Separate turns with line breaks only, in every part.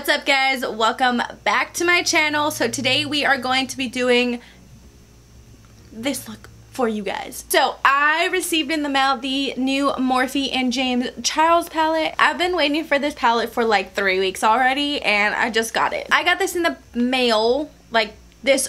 What's up guys? Welcome back to my channel. So today we are going to be doing this look for you guys. So I received in the mail the new Morphe and James Charles palette. I've been waiting for this palette for like 3 weeks already and I just got it. I got this in the mail like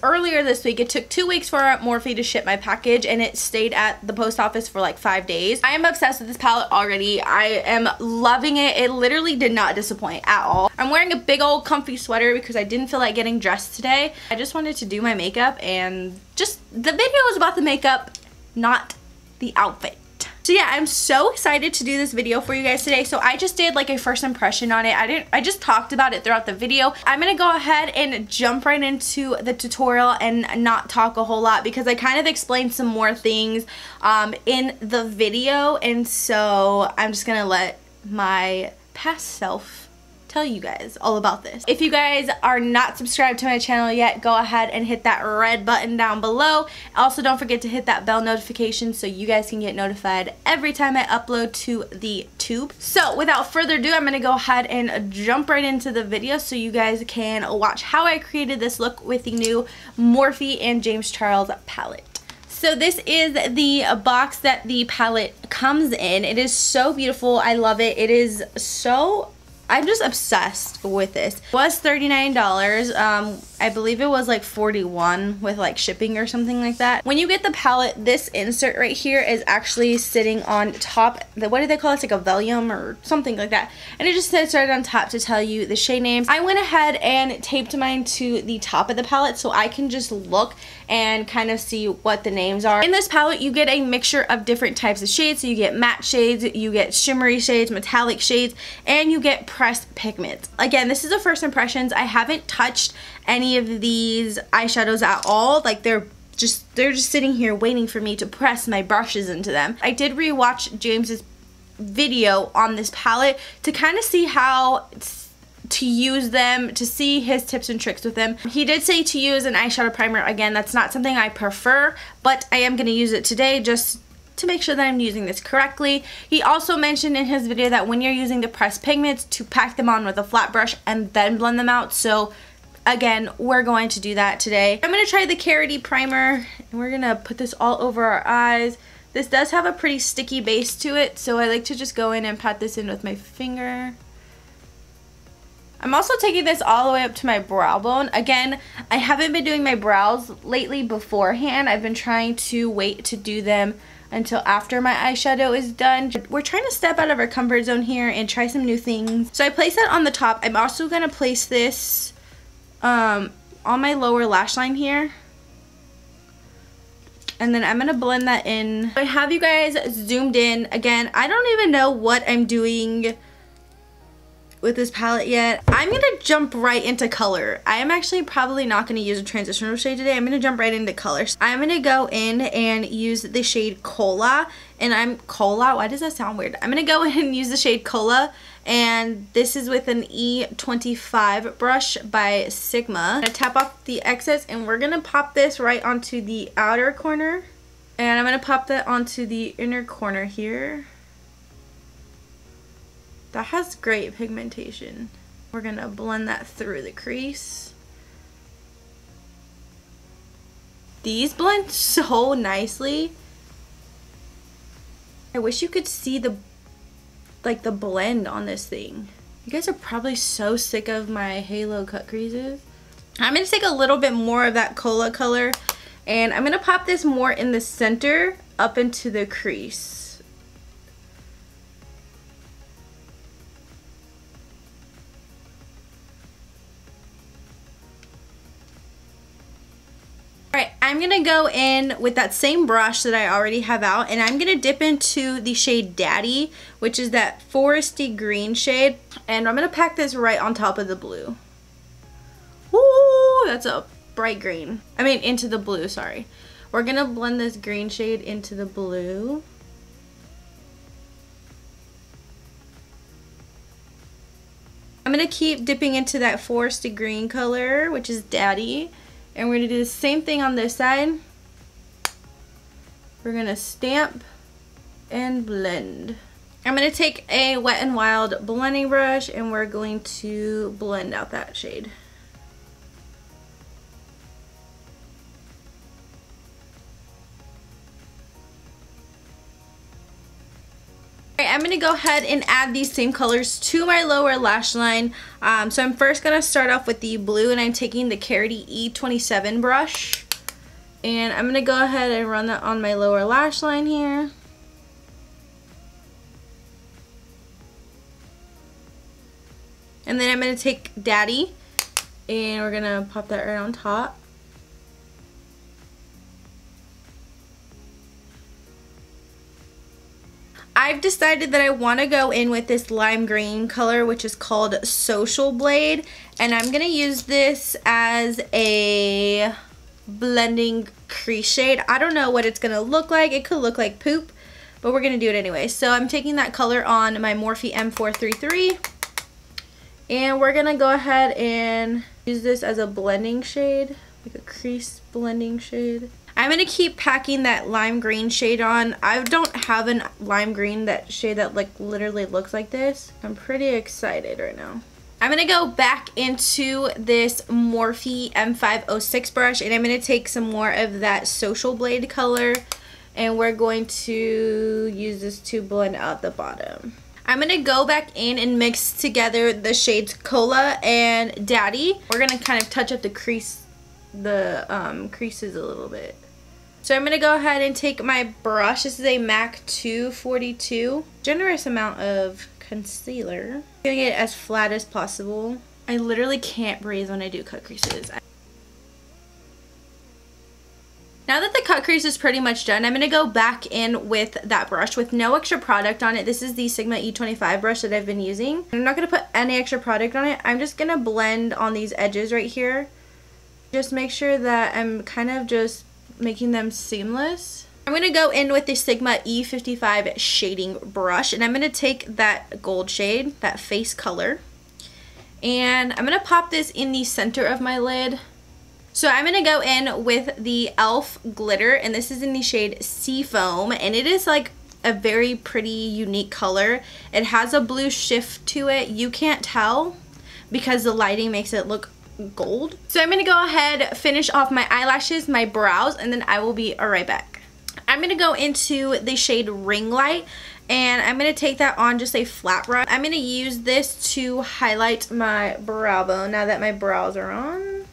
earlier this week. It took 2 weeks for Morphe to ship my package and it stayed at the post office for like 5 days. I am obsessed with this palette already. I am loving it. It literally did not disappoint at all. I'm wearing a big old comfy sweater because I didn't feel like getting dressed today. I just wanted to do my makeup and just the video was about the makeup, not the outfit. So yeah, I'm so excited to do this video for you guys today. So I just did like a first impression on it. I just talked about it throughout the video. I'm gonna go ahead and jump right into the tutorial and not talk a whole lot because I kind of explained some more things in the video, and so I'm just gonna let my past self tell you guys all about this. If you guys are not subscribed to my channel yet, go ahead and hit that red button down below. Also, don't forget to hit that bell notification so you guys can get notified every time I upload to the tube. So without further ado, I'm gonna go ahead and jump right into the video so you guys can watch how I created this look with the new Morphe and James Charles palette. So this is the box that the palette comes in. It is so beautiful. I love it. It is so, I'm just obsessed with this. It was $39. I believe it was like $41 with like shipping or something like that. When you get the palette, this insert right here is actually sitting on top. What do they call it? It's like a vellum or something like that. And it just sits right on top to tell you the shade names. I went ahead and taped mine to the top of the palette so I can just look and kind of see what the names are. In this palette, you get a mixture of different types of shades. So you get matte shades, you get shimmery shades, metallic shades, and you get pressed pigments. Again, this is the first impressions. I haven't touched any of these eyeshadows at all. Like they're just sitting here waiting for me to press my brushes into them. I did rewatch James's video on this palette to kind of see how to use them, to see his tips and tricks with them. He did say to use an eyeshadow primer. Again, that's not something I prefer, but I am going to use it today just to make sure that I'm using this correctly. He also mentioned in his video that when you're using the pressed pigments, to pack them on with a flat brush and then blend them out. So again, we're going to do that today. I'm going to try the Karity primer and we're going to put this all over our eyes. This does have a pretty sticky base to it, so I like to just go in and pat this in with my finger. I'm also taking this all the way up to my brow bone. Again, I haven't been doing my brows lately beforehand. I've been trying to wait to do them until after my eyeshadow is done. We're trying to step out of our comfort zone here and try some new things. So I place that on the top. I'm also going to place this on my lower lash line here. And then I'm going to blend that in. I have you guys zoomed in. Again, I don't even know what I'm doing with this palette yet. I'm gonna jump right into color. I am actually probably not gonna use a transitional shade today. I'm gonna jump right into colors. I'm gonna go in and use the shade Cola, and Cola, why does that sound weird? I'm gonna go in and use the shade Cola, and this is with an E25 brush by Sigma. I'm gonna tap off the excess and we're gonna pop this right onto the outer corner, and I'm gonna pop that onto the inner corner here. That has great pigmentation. We're gonna blend that through the crease. These blend so nicely. I wish you could see the blend on this thing. You guys are probably so sick of my halo cut creases. I'm gonna take a little bit more of that Cola color and I'm gonna pop this more in the center up into the crease. Alright, I'm going to go in with that same brush that I already have out, and I'm going to dip into the shade Daddy, which is that foresty green shade, and I'm going to pack this right on top of the blue. Woo, that's a bright green. I mean, into the blue, sorry. We're going to blend this green shade into the blue. I'm going to keep dipping into that foresty green color, which is Daddy. And we're going to do the same thing on this side. We're going to stamp and blend. I'm going to take a Wet n Wild blending brush and we're going to blend out that shade. I'm going to go ahead and add these same colors to my lower lash line. So I'm first going to start off with the blue, and I'm taking the Karity E27 brush. And I'm going to go ahead and run that on my lower lash line here. And then I'm going to take Daddy, and we're going to pop that right on top. I've decided that I want to go in with this lime green color, which is called Social Blade, and I'm going to use this as a blending crease shade. I don't know what it's going to look like. It could look like poop, but we're going to do it anyway. So I'm taking that color on my Morphe M433, and we're going to go ahead and use this as a blending shade, like a crease blending shade. I'm going to keep packing that lime green shade on. I don't have a lime green shade that like literally looks like this. I'm pretty excited right now. I'm going to go back into this Morphe M506 brush, and I'm going to take some more of that Social Blade color, and we're going to use this to blend out the bottom. I'm going to go back in and mix together the shades Cola and Daddy. We're going to kind of touch up the creases a little bit. So I'm going to go ahead and take my brush. This is a MAC 242. Generous amount of concealer. I'm going to get it as flat as possible. I literally can't breathe when I do cut creases. Now that the cut crease is pretty much done, I'm going to go back in with that brush with no extra product on it. This is the Sigma E25 brush that I've been using. I'm not going to put any extra product on it. I'm just going to blend on these edges right here. Just make sure that I'm kind of just making them seamless. I'm going to go in with the Sigma E55 shading brush, and I'm going to take that gold shade, that face color, and I'm going to pop this in the center of my lid. So I'm going to go in with the e.l.f. glitter, and this is in the shade Seafoam, and it is like a very pretty unique color. It has a blue shift to it. You can't tell because the lighting makes it look gold. So I'm going to go ahead, finish off my eyelashes, my brows, and then I will be right back. I'm going to go into the shade Ring Light, and I'm going to take that on just a flat brush. I'm going to use this to highlight my brow bone now that my brows are on.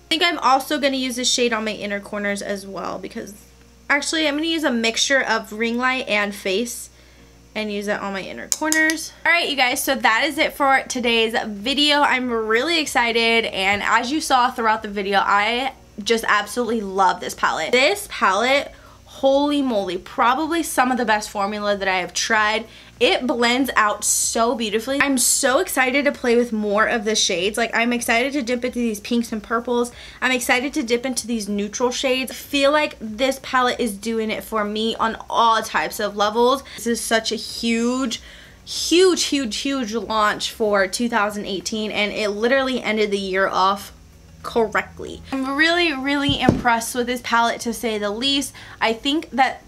I think I'm also going to use this shade on my inner corners as well, because actually I'm going to use a mixture of Ring Light and face and use that on my inner corners. Alright you guys, so that is it for today's video. I'm really excited, and as you saw throughout the video, I just absolutely love this palette. This palette, holy moly, probably some of the best formula that I have tried. It blends out so beautifully. I'm so excited to play with more of the shades. Like, I'm excited to dip into these pinks and purples. I'm excited to dip into these neutral shades. I feel like this palette is doing it for me on all types of levels. This is such a huge launch for 2018, and it literally ended the year off correctly. I'm really impressed with this palette, to say the least. I think that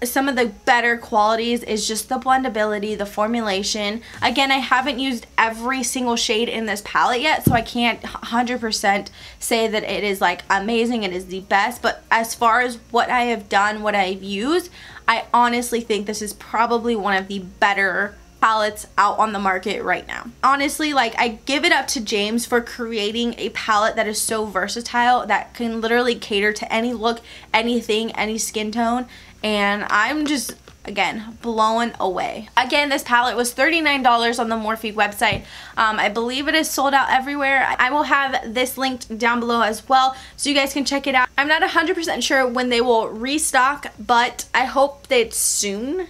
some of the better qualities is just the blendability, the formulation. Again, I haven't used every single shade in this palette yet, so I can't 100% say that it is like amazing, it is the best, but as far as what I have done, what I've used, I honestly think this is probably one of the better palettes out on the market right now. Honestly, like, I give it up to James for creating a palette that is so versatile, that can literally cater to any look, anything, any skin tone, and I'm just, again, blown away. Again, this palette was $39 on the Morphe website. I believe it is sold out everywhere. I will have this linked down below as well, so you guys can check it out. I'm not 100% sure when they will restock, but I hope that it's soon,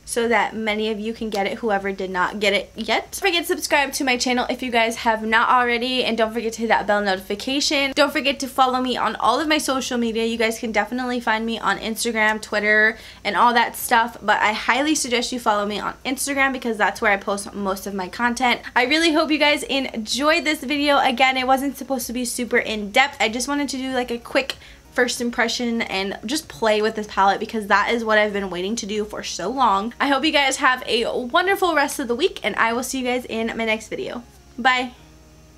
so that many of you can get it, whoever did not get it yet. Don't forget to subscribe to my channel if you guys have not already, and don't forget to hit that bell notification. Don't forget to follow me on all of my social media. You guys can definitely find me on Instagram, Twitter, and all that stuff, but I highly suggest you follow me on Instagram because that's where I post most of my content. I really hope you guys enjoyed this video. Again, it wasn't supposed to be super in-depth. I just wanted to do like a quick first impression and just play with this palette, because that is what I've been waiting to do for so long. I hope you guys have a wonderful rest of the week, and I will see you guys in my next video. Bye!